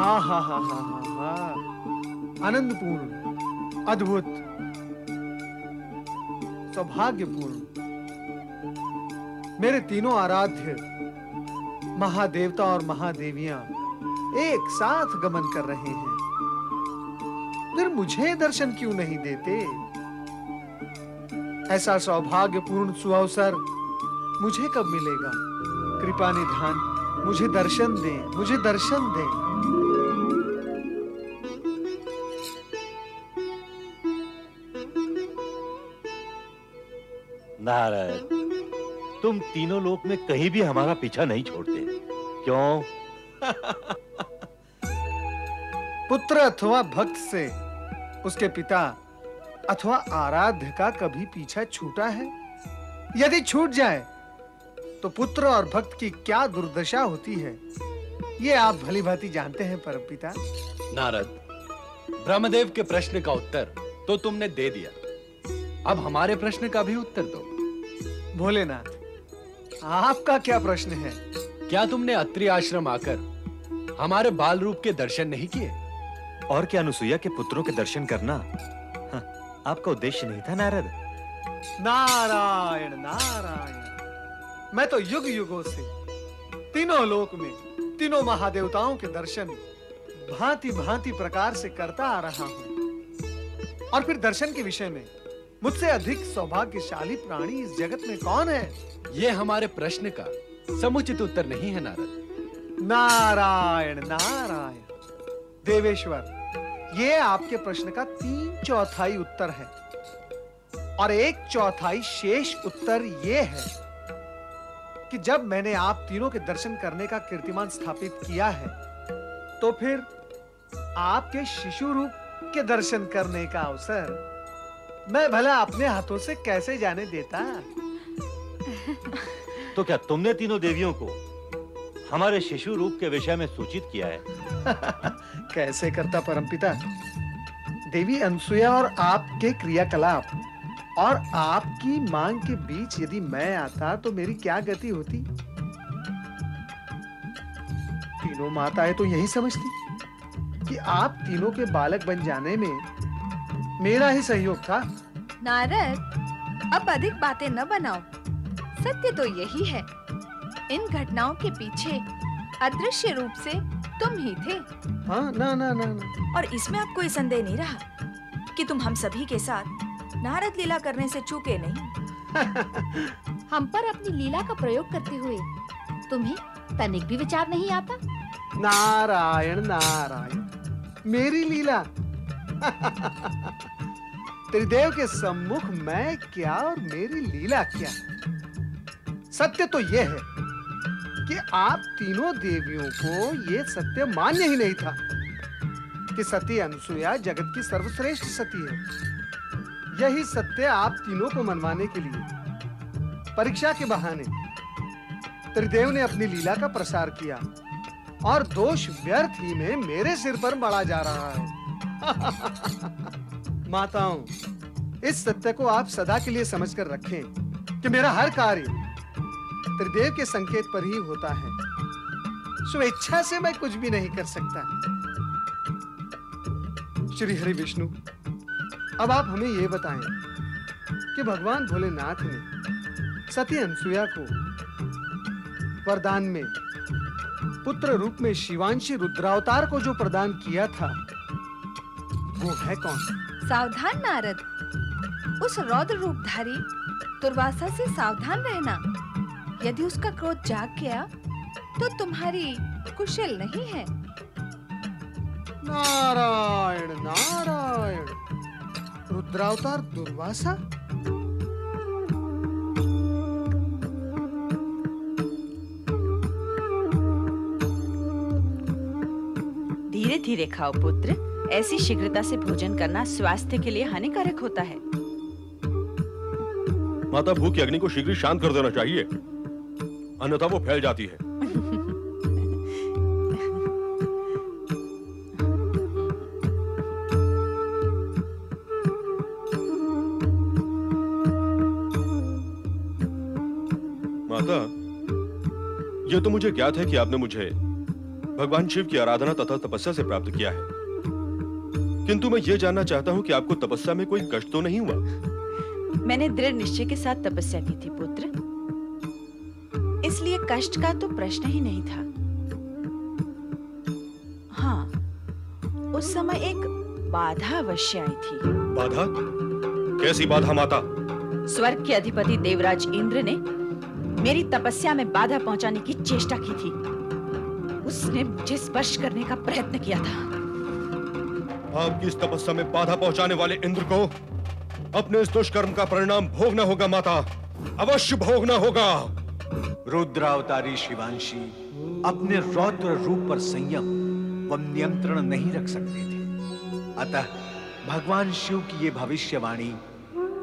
हा हा हा हा हा, आनंदपूर्ण, अद्भुत, सौभाग्यपूर्ण। मेरे तीनों आराध्य महादेवता और महादेवियां एक साथ गमन कर रहे हैं, फिर मुझे दर्शन क्यों नहीं देते? ऐसा सौभाग्यपूर्ण सुअवसर मुझे कब मिलेगा? कृपा निधान मुझे दर्शन दें, मुझे दर्शन दें। नारद, तुम तीनों लोक में कहीं भी हमारा पीछा नहीं छोड़ते, क्यों? पुत्र अथवा भक्त से उसके पिता अथवा आराध्य का कभी पीछा छूटा है? यदि छूट जाए तो पुत्र और भक्त की क्या दुर्दशा होती है, ये आप भली भांति जानते हैं परमपिता। नारद, ब्रह्मदेव के प्रश्न का उत्तर तो तुमने दे दिया, अब हमारे प्रश्न का भी उत्तर दो। भोलेनाथ, आपका क्या प्रश्न है? क्या तुमने अत्रि आश्रम आकर हमारे बाल रूप के दर्शन नहीं किए? और क्या अनुसुईया के पुत्रों के दर्शन करना आपका उद्देश्य नहीं था नारद? नारायण नारायण, मैं तो युग युगों से तीनों लोक में तीनों महादेवताओं के दर्शन भांति भांति प्रकार से करता आ रहा हूं, और फिर दर्शन के विषय में मुझसे अधिक सौभाग्यशाली प्राणी इस जगत में कौन है? ये हमारे प्रश्न का समुचित उत्तर नहीं है नारद। नारायण नारायण, देवेश्वर, ये आपके प्रश्न का 3/4 उत्तर है, और 1/4 शेष उत्तर ये है कि जब मैंने आप तीनों के दर्शन करने का कीर्तिमान स्थापित किया है, तो फिर आपके शिशु रूप के दर्शन करने का अवसर मैं भला अपने हाथों से कैसे जाने देता? तो क्या तुमने तीनों देवियों को हमारे शिशु रूप के विषय में सूचित किया है? कैसे करता परमपिता? देवी अनसुया और आपके क्रियाकलाप और आपकी मांग के बीच यदि मैं आता तो मेरी क्या गति होती? तीनों माताएं तो यही समझती कि आप तीनों के बालक बन जाने में मेरा ही सहयोग था। नारद, अब अधिक बातें न बनाओ, सत्य तो यही है। इन घटनाओं के पीछे अदृश्य रूप से तुम ही थे। हाँ, ना ना ना ना। और इसमें अब कोई संदेह नहीं रहा कि तुम हम सभी के साथ नारद लीला करने से चूके नहीं। हम पर अपनी लीला का प्रयोग करते हुए तुम्हें तनिक भी विचार नहीं आता? नारायण नारायण, मेरी लीला? त्रिदेव के सम्मुख मैं क्या और मेरी लीला क्या? सत्य तो यह है कि आप तीनों देवियों को यह सत्य मान्य ही नहीं था कि सती अनसुया जगत की सर्वश्रेष्ठ सती है। यही सत्य आप तीनों को मनवाने के लिए परीक्षा के बहाने त्रिदेव ने अपनी लीला का प्रसार किया, और दोष व्यर्थ ही में मेरे सिर पर बढ़ा जा रहा है। माताओं, इस सत्य को आप सदा के लिए समझकर रखें कि मेरा हर कार्य त्रिदेव के संकेत पर ही होता है। स्वेच्छा से मैं कुछ भी नहीं कर सकता। श्री हरि विष्णु, अब आप हमें यह बताएं कि भगवान भोलेनाथ ने सती अनसुया को वरदान में पुत्र रूप में शिवांशी रुद्रावतार को जो प्रदान किया था, वो है कौन? सावधान नारद, उस रौद्र रूपधारी दुर्वासा से सावधान रहना। यदि उसका क्रोध जाग गया तो तुम्हारी कुशल नहीं है। नारायण नारायण, रुद्रावतार दुर्वासा? धीरे धीरे खाओ पुत्र, ऐसी शीघ्रता से भोजन करना स्वास्थ्य के लिए हानिकारक होता है। माता, भूख की अग्नि को शीघ्र शांत कर देना चाहिए, अन्यथा वो फैल जाती है। माता, यह तो मुझे ज्ञात है कि आपने मुझे भगवान शिव की आराधना तथा तपस्या से प्राप्त किया है, किंतु मैं ये जानना चाहता हूँ कि आपको तपस्या में कोई कष्ट तो नहीं हुआ? मैंने दृढ़ निश्चय के साथ तपस्या की थी पुत्र, इसलिए कष्ट का तो प्रश्न ही नहीं था। हाँ, उस समय एक बाधा अवश्य आई थी। बाधा? कैसी बाधा माता? स्वर्ग के अधिपति देवराज इंद्र ने मेरी तपस्या में बाधा पहुंचाने की चेष्टा की थी। उसने मुझे स्पर्श करने का प्रयत्न किया था। आपकी इस तपस्या में बाधा पहुंचाने वाले इंद्र को अपने इस दुष्कर्म का परिणाम भोगना होगा माता, अवश्य भोगना होगा। रुद्रावतारी शिवांशी अपने रौद्र रूप पर संयम व नियंत्रण नहीं रख सकते थे। अतः भगवान शिव की ये भविष्यवाणी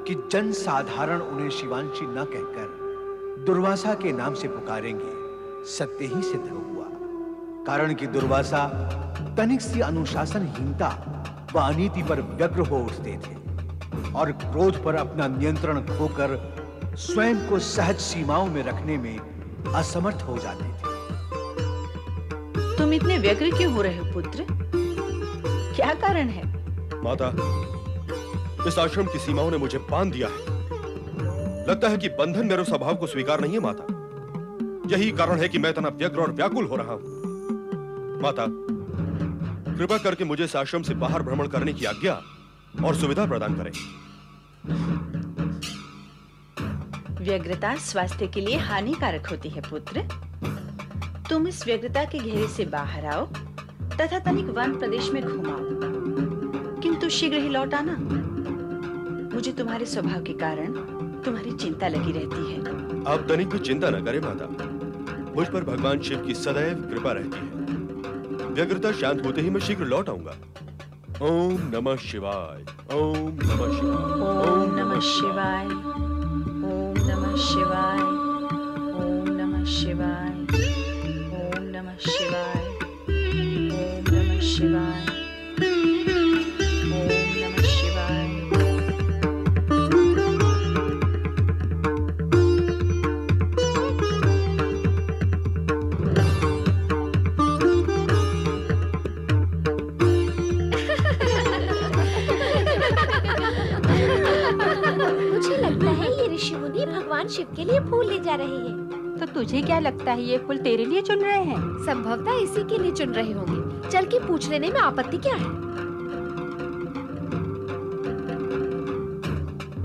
कि जन साधारण उन्हें शिवांशी न कहकर दुर्वासा के नाम से पुकारेंगे, सत्य ही सिद्ध हुआ। कारण कि दुर्वासा तनिक सी अनुशासनहीनता व अनीति पर व्यग्र हो उठते थे और क्रोध पर अपना नियंत्रण खोकर स्वयं को सहज सीमाओं में रखने में असमर्थ हो जाते थे। तुम इतने व्यग्र क्यों हो रहे हो पुत्र? क्या कारण है? माता, इस आश्रम की सीमाओं ने मुझे बांध दिया है। लगता है कि बंधन मेरे स्वभाव को स्वीकार नहीं है माता। यही कारण है कि मैं इतना व्यग्र और व्याकुल हो रहा हूं। माता, कृपा करके मुझे इस आश्रम से बाहर भ्रमण करने की आज्ञा और सुविधा प्रदान करें। व्यग्रता स्वास्थ्य के लिए हानिकारक होती है पुत्र। तुम इस व्यग्रता के घेरे से बाहर आओ तथा तनिक वन प्रदेश में घुमाओ, किंतु शीघ्र ही लौट आना। मुझे तुम्हारे स्वभाव के कारण तुम्हारी चिंता लगी रहती है। आप तनिक भी चिंता न करें माता, मुझ पर भगवान शिव की सदैव कृपा रहती है। व्यग्रता शांत होते ही मैं शीघ्र लौट आऊंगा। ओम नमः शिवाय, ओम नमः शिवाय, ओम नमः शिवाय, ओम नमः शिवाय, ओम नमः शिवाय, ओम नमः शिवाय, ओम नमः शिवाय, ओम नमः शिवाय। मुझे लगता है ये ऋषि मुनि भगवान शिव के लिए फूल ले जा रहे हैं। तो तुझे क्या लगता है ये फूल तेरे लिए चुन रहे हैं? संभवतः इसी के लिए चुन रहे होंगे। चल के पूछ लेने में आपत्ति क्या है?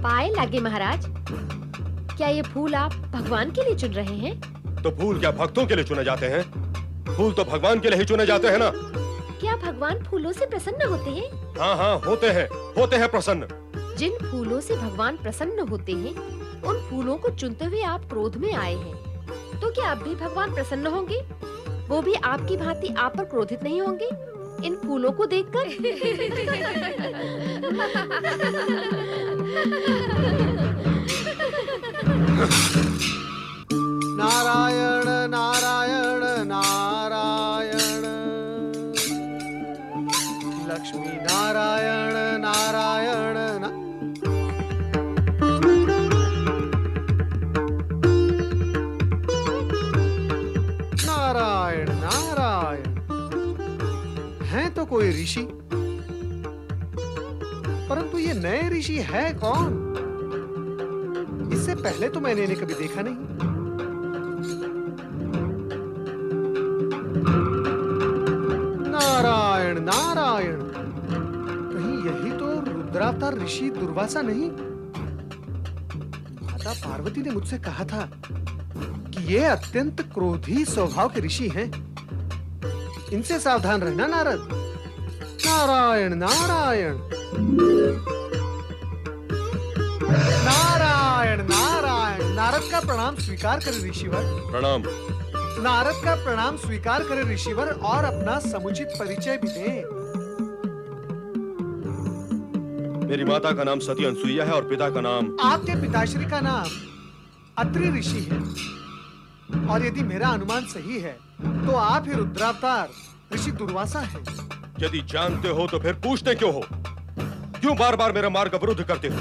पाए लागे महाराज, क्या ये फूल आप भगवान के लिए चुन रहे हैं? तो फूल क्या भक्तों के लिए चुने जाते हैं? फूल तो भगवान के लिए ही चुने जाते हैं ना। क्या भगवान फूलों से प्रसन्न होते हैं? हाँ हाँ, होते हैं प्रसन्न। जिन फूलों से भगवान प्रसन्न होते हैं, उन फूलों को चुनते हुए आप क्रोध में आए हैं, तो क्या अब भी भगवान प्रसन्न होंगे? वो भी आपकी भांति आप पर क्रोधित नहीं होंगे इन फूलों को देखकर? नारायण नारायण नारायण, लक्ष्मी नारायण नारायण नारायण नारायण। हैं तो कोई ऋषि, परंतु ये नए ऋषि है कौन? इससे पहले तो मैंने इन्हें कभी देखा नहीं। नारायण नारायण, कहीं यही तो रुद्रावतार ऋषि दुर्वासा नहीं? माता पार्वती ने मुझसे कहा था कि ये अत्यंत क्रोधी स्वभाव के ऋषि हैं, इनसे सावधान रहना नारद। नारायण नारायण नारायण नारायण। नारद का प्रणाम स्वीकार करें ऋषिवर। प्रणाम। नारद का प्रणाम स्वीकार करें ऋषिवर और अपना समुचित परिचय भी दें। मेरी माता का नाम सती अनसुईया है और पिता का नाम। आपके पिताश्री का नाम अत्रि ऋषि है, और यदि मेरा अनुमान सही है तो आप ही रुद्रावतार ऋषि दुर्वासा हैं। यदि जानते हो तो फिर पूछते क्यों हो? क्यों बार बार मेरा मार्ग अवरुद्ध करते हो?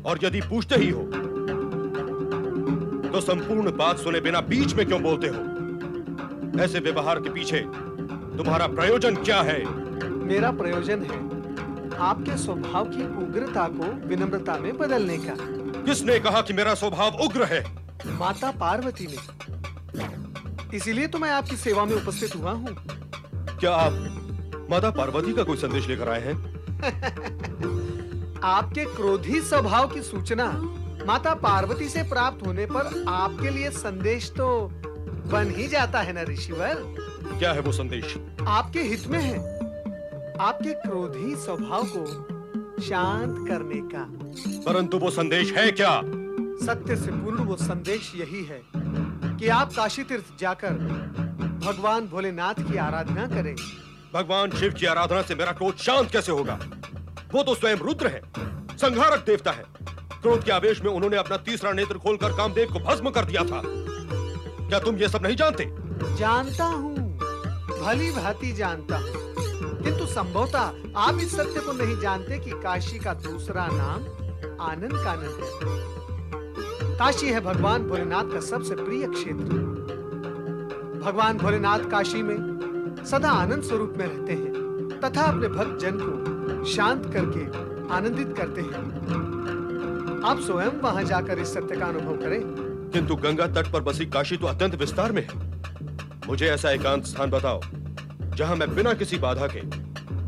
और यदि पूछते ही हो तो संपूर्ण बात सुने बिना बीच में क्यों बोलते हो? ऐसे व्यवहार के पीछे तुम्हारा प्रयोजन क्या है? मेरा प्रयोजन है आपके स्वभाव की उग्रता को विनम्रता में बदलने का। किसने कहा कि मेरा स्वभाव उग्र है? माता पार्वती ने। इसीलिए तो मैं आपकी सेवा में उपस्थित हुआ हूँ। क्या आप माता पार्वती का कोई संदेश लेकर आए हैं? आपके क्रोधी स्वभाव की सूचना माता पार्वती से प्राप्त होने पर आपके लिए संदेश तो बन ही जाता है ना ऋषिवर। क्या है वो संदेश? आपके हित में है आपके क्रोधी स्वभाव को शांत करने का। परंतु वो संदेश है क्या? सत्य से पूर्ण वो संदेश यही है कि आप काशी तीर्थ जाकर भगवान भोलेनाथ की आराधना करें। भगवान शिव की आराधना से मेरा क्रोध शांत कैसे होगा? वो तो स्वयं रुद्र है, संहारक देवता है। क्रोध के आवेश में उन्होंने अपना तीसरा नेत्र खोलकर कामदेव को भस्म कर दिया था। क्या तुम ये सब नहीं जानते? जानता हूँ, भली भांति जानता हूँ, किंतु संभवतः आप इस सत्य को नहीं जानते कि काशी का दूसरा नाम आनंद कानन है। काशी है भगवान भोलेनाथ का सबसे प्रिय क्षेत्र। भगवान भोलेनाथ काशी में सदा आनंद स्वरूप में रहते हैं तथा अपने भक्त जन को शांत करके आनंदित करते हैं। आप स्वयं वहां जाकर इस सत्य का अनुभव करें। किंतु गंगा तट पर बसी काशी तो अत्यंत विस्तार में है। मुझे ऐसा एकांत स्थान बताओ जहां मैं बिना किसी बाधा के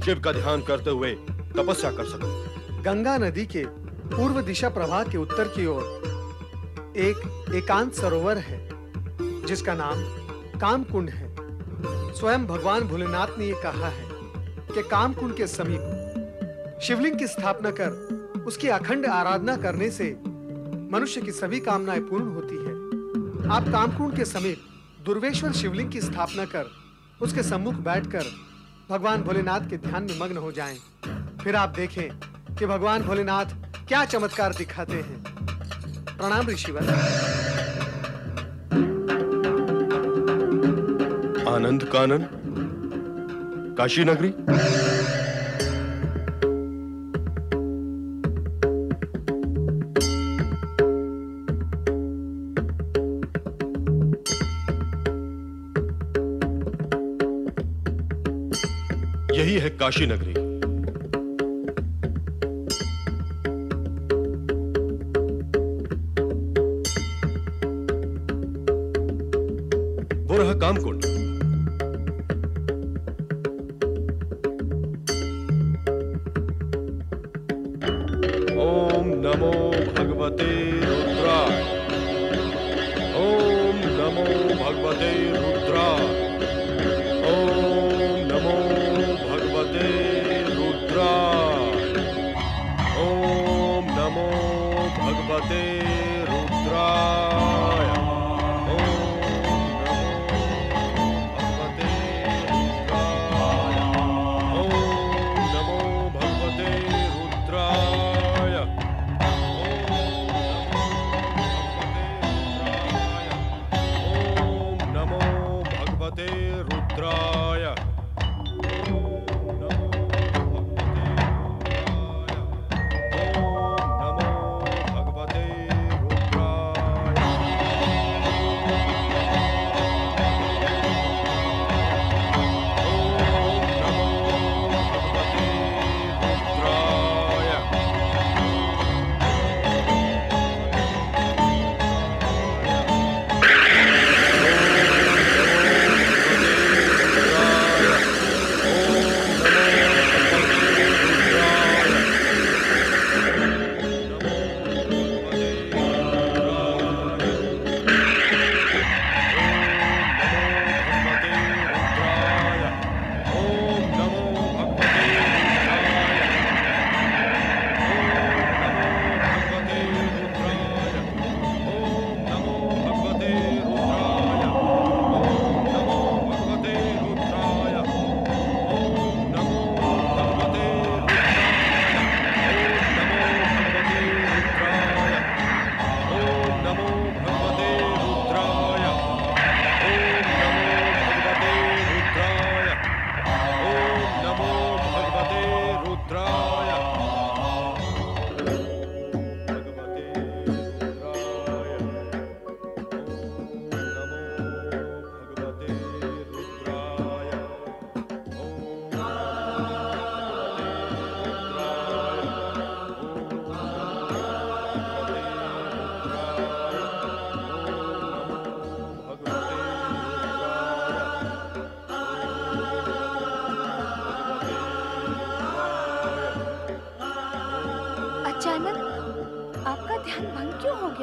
शिव का ध्यान करते हुए तपस्या कर सकूं। गंगा नदी के पूर्व दिशा प्रवाह के उत्तर की ओर एक एकांत सरोवर है जिसका नाम कामकुंड है। स्वयं भगवान भोलेनाथ ने ये कहा है कि कामकुंड के समीप शिवलिंग की स्थापना कर उसकी अखंड आराधना करने से मनुष्य की सभी कामनाएं पूर्ण होती है। आप कामकुंड के समीप दुर्वेश्वर शिवलिंग की स्थापना कर उसके सम्मुख बैठकर भगवान भोलेनाथ के ध्यान में मग्न हो जाएं। फिर आप देखें कि भगवान भोलेनाथ क्या चमत्कार दिखाते हैं। प्रणाम ऋषिवर। आनंद कानन, काशी नगरी। यही है काशी नगरी। वो रहा कामकुंड। ओम नमो भगवते रुद्राय। ओम नमो भगवते रुद्राय। ओम नमो भगवते रुद्राय। ओम नमो भगवते रुद्राय।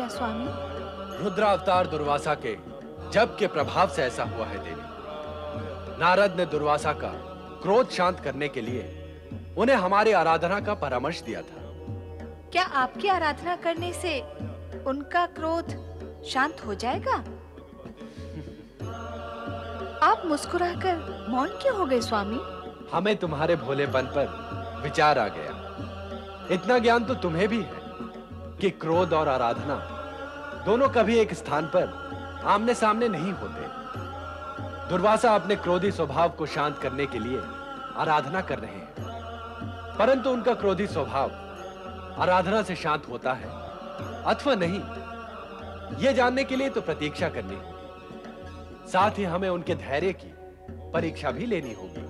गया स्वामी? रुद्रावतार दुर्वासा के जप के प्रभाव से ऐसा हुआ है देवी। नारद ने दुर्वासा का क्रोध शांत करने के लिए उन्हें हमारी आराधना का परामर्श दिया था। क्या आपकी आराधना करने से उनका क्रोध शांत हो जाएगा? आप मुस्कुराकर मौन क्यों हो गए स्वामी? हमें तुम्हारे भोलेपन पर विचार आ गया। इतना ज्ञान तो तुम्हें भी है कि क्रोध और आराधना दोनों कभी एक स्थान पर आमने सामने नहीं होते। दुर्वासा अपने क्रोधी स्वभाव को शांत करने के लिए आराधना कर रहे हैं, परंतु उनका क्रोधी स्वभाव आराधना से शांत होता है अथवा नहीं, यह जानने के लिए तो प्रतीक्षा करनी होगी। साथ ही हमें उनके धैर्य की परीक्षा भी लेनी होगी।